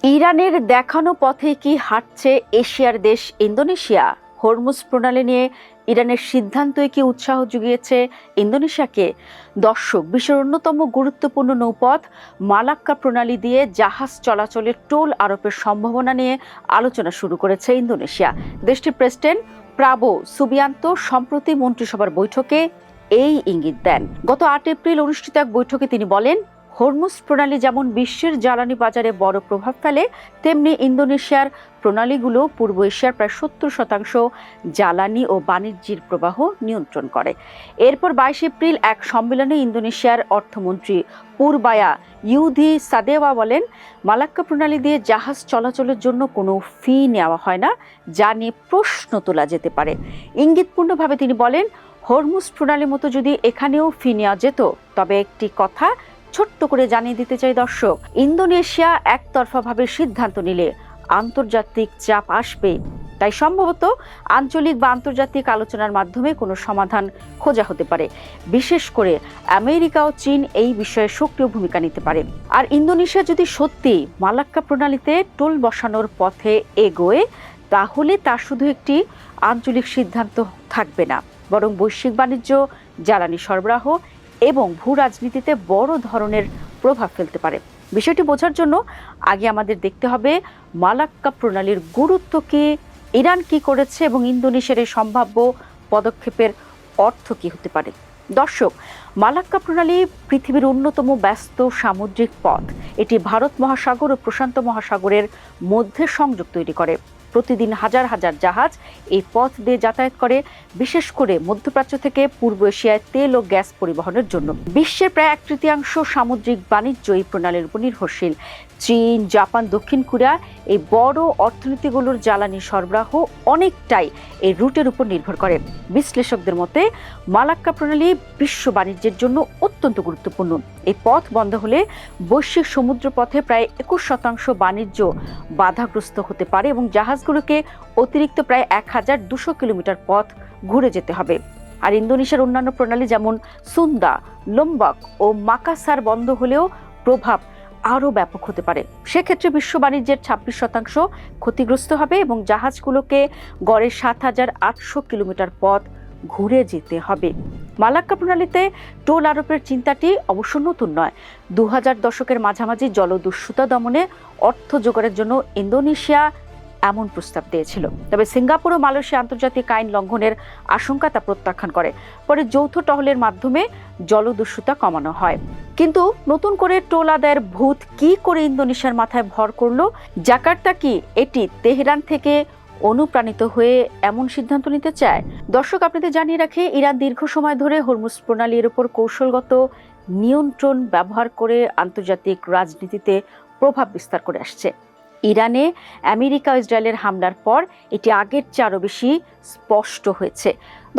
ইরানের দেখানো পথে কি হাঁটছে এশিয়ার দেশ ইন্দোনেশিয়া? হরমুজ প্রণালী নিয়ে ইরানের সিদ্ধান্তই কি উৎসাহ জুগিয়েছে ইন্দোনেশিয়াকে? দর্শক, বিশ্বের অন্যতম গুরুত্বপূর্ণ নৌপথ মালাক্কা প্রণালী দিয়ে জাহাজ চলাচলের টোল আরোপের সম্ভাবনা নিয়ে আলোচনা শুরু করেছে ইন্দোনেশিয়া। দেশটির প্রেসিডেন্ট প্রাবো সুবিয়ান্তো সম্প্রতি মন্ত্রিসভার বৈঠকে এই ইঙ্গিত দেন। গত ৮ এপ্রিল অনুষ্ঠিত এক বৈঠকে তিনি বলেন, হরমুজ প্রণালী যেমন বিশ্বের জ্বালানি বাজারে বড় প্রভাব ফেলে, তেমনি ইন্দোনেশিয়ার প্রণালীগুলো পূর্ব এশিয়ার প্রায় ৭০% জ্বালানি ও বাণিজ্যের প্রবাহ নিয়ন্ত্রণ করে। এরপর ২২ এপ্রিল এক সম্মেলনে ইন্দোনেশিয়ার অর্থমন্ত্রী পুরবায়া ইউধি সাদেওয়া বলেন, মালাক্কা প্রণালী দিয়ে জাহাজ চলাচলের জন্য কোনো ফি নেওয়া হয় না, যা নিয়ে প্রশ্ন তোলা যেতে পারে। ইঙ্গিতপূর্ণভাবে তিনি বলেন, হরমুজ প্রণালীর মতো যদি এখানেও ফি নেওয়া যেত, তবে একটি কথা ছোট্ট করে জানিয়ে দিতে চাই দর্শক, ইন্দোনেশিয়া একতরফাভাবে সিদ্ধান্ত নিলে আন্তর্জাতিক চাপ আসবে। তাই সম্ভবত আঞ্চলিক বা আন্তর্জাতিক আলোচনার মাধ্যমে কোনো সমাধান খোঁজা হতে পারে। বিশেষ করে আমেরিকা ও চীন এই বিষয়ে সক্রিয় ভূমিকা নিতে পারে। আর ইন্দোনেশিয়া যদি সত্যি মালাক্কা প্রণালীতে টোল বসানোর পথে এগোয়, তাহলে তা শুধু একটি আঞ্চলিক সিদ্ধান্ত থাকবে না, বরং বৈশ্বিক বাণিজ্য, জ্বালানি সরবরাহ এবং ভূ রাজনীতিতে বড় ধরনের প্রভাব ফেলতে পারে। বিষয়টি বোঝার জন্য আগে আমাদের দেখতে হবে মালাক্কা প্রণালীর গুরুত্ব কি, ইরান কি করেছে এবং ইন্দোনেশিয়ার এই সম্ভাব্য পদক্ষেপের অর্থ কি হতে পারে। দর্শক, মালাক্কা প্রণালী পৃথিবীর অন্যতম ব্যস্ত সামুদ্রিক পথ। এটি ভারত মহাসাগর ও প্রশান্ত মহাসাগরের মধ্যে সংযোগ তৈরি করে। প্রতিদিন হাজার হাজার জাহাজ এই পথ দিয়ে যাতায়াত করে, বিশেষ করে মধ্যপ্রাচ্য থেকে পূর্ব এশিয়ায় তেল ও গ্যাস পরিবহনের জন্য। বিশ্বের প্রায় 1/3 সামুদ্রিক বাণিজ্য এই প্রণালীর উপর নির্ভরশীল। চীন, জাপান, দক্ষিণ কোরিয়া এই বড় অর্থনীতিগুলোর জ্বালানি সরবরাহ অনেকটাই এই রুটের উপর নির্ভর করে। বিশ্লেষকদের মতে মালাক্কা প্রণালী বিশ্ব বাণিজ্যের জন্য অত্যন্ত গুরুত্বপূর্ণ। এই পথ বন্ধ হলে বৈশ্বিক সমুদ্র পথে প্রায় 21% বাণিজ্য বাধাগ্রস্ত হতে পারে এবং জাহাজগুলোকে অতিরিক্ত প্রায় 1200 কিলোমিটার পথ ঘুরে যেতে হবে। আর ইন্দোনেশিয়ার অন্যান্য প্রণালী যেমন সুন্দা, লোম্বক ও মাকাসার বন্ধ হলেও প্রভাব আরও ব্যাপক হতে পারে। সেক্ষেত্রে বিশ্ব বাণিজ্যের 26% ক্ষতিগ্রস্ত হবে এবং জাহাজগুলোকে গড়ে 7800 কিলোমিটার পথ ঘুরে যেতে হবে। মালাক্কা প্রণালীতে টোল আরোপের চিন্তাটি অবশ্য নতুন নয়। 2000 দশকের মাঝামাঝি জলদস্যুতা দমনে অর্থ জোগাড়ের জন্য ইন্দোনেশিয়া এমন প্রস্তাব দিয়েছিল। তবে সিঙ্গাপুর ও মালয়েশিয়া আন্তর্জাতিক আইন লঙ্ঘনের আশঙ্কা তা প্রত্যাখ্যান করে। পরে যৌথ টহলের মাধ্যমে জলদস্যুতা কমানো হয়। কিন্তু নতুন করে টোল আদায়ের ভূত কি করে ইন্দোনেশিয়ার মাথায় ভর করলো? জাকার্তা কি এটি তেহরান থেকে অনুপ্রাণিত হয়ে এমন সিদ্ধান্ত নিতে চায়? দর্শক, আপনাদের জানিয়ে রাখি, ইরান দীর্ঘ সময় ধরে হরমুজ প্রণালীর উপর কৌশলগত নিয়ন্ত্রণ ব্যবহার করে আন্তর্জাতিক রাজনীতিতে প্রভাব বিস্তার করে আসছে। ইরানে আমেরিকা ও ইসরায়েলের হামলার পর এটি আগের চেয়ে আরও বেশি স্পষ্ট হয়েছে।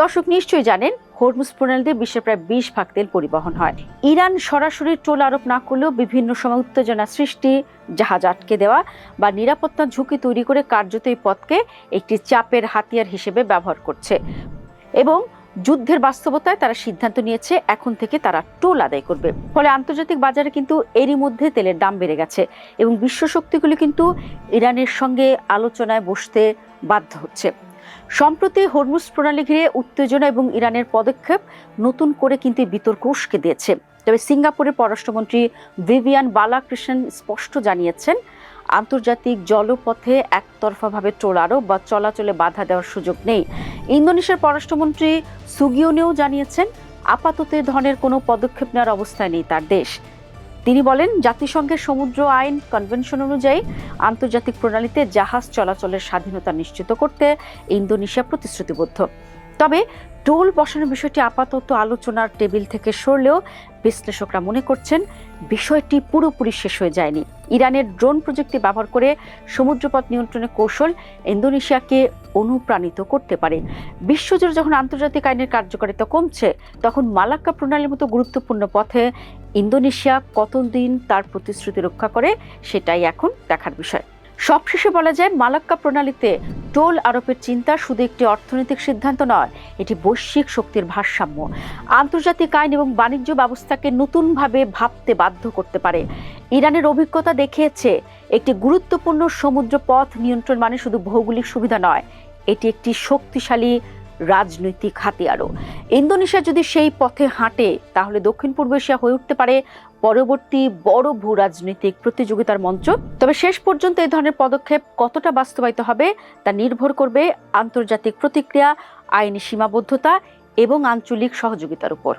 দর্শক নিশ্চয়ই জানেন, হরমুজ প্রণালী দিয়ে বিশ্বের প্রায় 20% তেল পরিবহন হয়। ইরান সরাসরি টোল আরোপ না করলেও বিভিন্ন সময় উত্তেজনা সৃষ্টি, জাহাজ আটকে দেওয়া বা নিরাপত্তা ঝুঁকি তৈরি করে কার্যত এই পথকে একটি চাপের হাতিয়ার হিসেবে ব্যবহার করছে। এবং যুদ্ধের বাস্তবতায় তারা সিদ্ধান্ত নিয়েছে এখন থেকে তারা টোল আদায় করবে। ফলে আন্তর্জাতিক বাজারে কিন্তু এরই মধ্যে তেলের দাম বেড়ে গেছে এবং বিশ্ব শক্তিগুলি কিন্তু ইরানের সঙ্গে আলোচনায় বসতে বাধ্য হচ্ছে। সম্প্রতি হরমুজ প্রণালী ঘিরে উত্তেজনা এবং ইরানের পদক্ষেপ নতুন করে কিন্তু বিতর্ক উস্কে দিয়েছে। তবে সিঙ্গাপুরের পররাষ্ট্রমন্ত্রী ভিভিয়ান বালাকৃষ্ণন স্পষ্ট জানিয়েছেন, আন্তর্জাতিক জলপথে একতরফাভাবে টোল আরোপ বা চলাচলে বাধা দেওয়ার সুযোগ নেই। ইন্দোনেশিয়ার পররাষ্ট্রমন্ত্রী সুগিওনেও জানিয়েছেন, আপাতত এ ধরনের কোনো পদক্ষেপ নেওয়ার অবস্থায় নেই তার দেশ। তিনি বলেন, জাতিসংঘের সমুদ্র আইন কনভেনশন অনুযায়ী আন্তর্জাতিক প্রণালীতে জাহাজ চলাচলের স্বাধীনতা নিশ্চিত করতে ইন্দোনেশিয়া প্রতিশ্রুতিবদ্ধ। তবে টোল বসানোর বিষয়টি আপাতত আলোচনার টেবিল থেকে সরলেও বিশ্লেষকরা মনে করছেন বিষয়টি পুরোপুরি শেষ হয়ে যায়নি। ইরানের ড্রোন প্রযুক্তি ব্যবহার করে সমুদ্রপথ নিয়ন্ত্রণের কৌশল ইন্দোনেশিয়াকে অনুপ্রাণিত করতে পারে। বিশ্বজুড়ে যখন আন্তর্জাতিক আইনের কার্যকারিতা কমছে, তখন মালাক্কা প্রণালীর মতো গুরুত্বপূর্ণ পথে ইন্দোনেশিয়া কতদিন তার প্রতিশ্রুতি রক্ষা করে, সেটাই এখন দেখার বিষয়। সবশেষে বলা যায়, মালাক্কা প্রণালীতে টোল আরোপের চিন্তা শুধু একটি অর্থনৈতিক সিদ্ধান্ত নয়, এটি বৈশ্বিক শক্তির ভারসাম্য, আন্তর্জাতিক আইন এবং বাণিজ্য ব্যবস্থাকে নতুনভাবে ভাবতে বাধ্য করতে পারে। ইরানের অভিজ্ঞতা দেখিয়েছে একটি গুরুত্বপূর্ণ সমুদ্র পথ নিয়ন্ত্রণ মানে শুধু ভৌগোলিক সুবিধা নয়, এটি একটি শক্তিশালী রাজনৈতিক হাতিয়ারও। ইন্দোনেশিয়া যদি সেই পথে হাঁটে তাহলে দক্ষিণ পূর্ব এশিয়া হয়ে উঠতে পারে পরবর্তী বড় ভূ রাজনৈতিক প্রতিযোগিতার মঞ্চ। তবে শেষ পর্যন্ত এই ধরনের পদক্ষেপ কতটা বাস্তবায়িত হবে তা নির্ভর করবে আন্তর্জাতিক প্রতিক্রিয়া, আইনি সীমাবদ্ধতা এবং আঞ্চলিক সহযোগিতার উপর।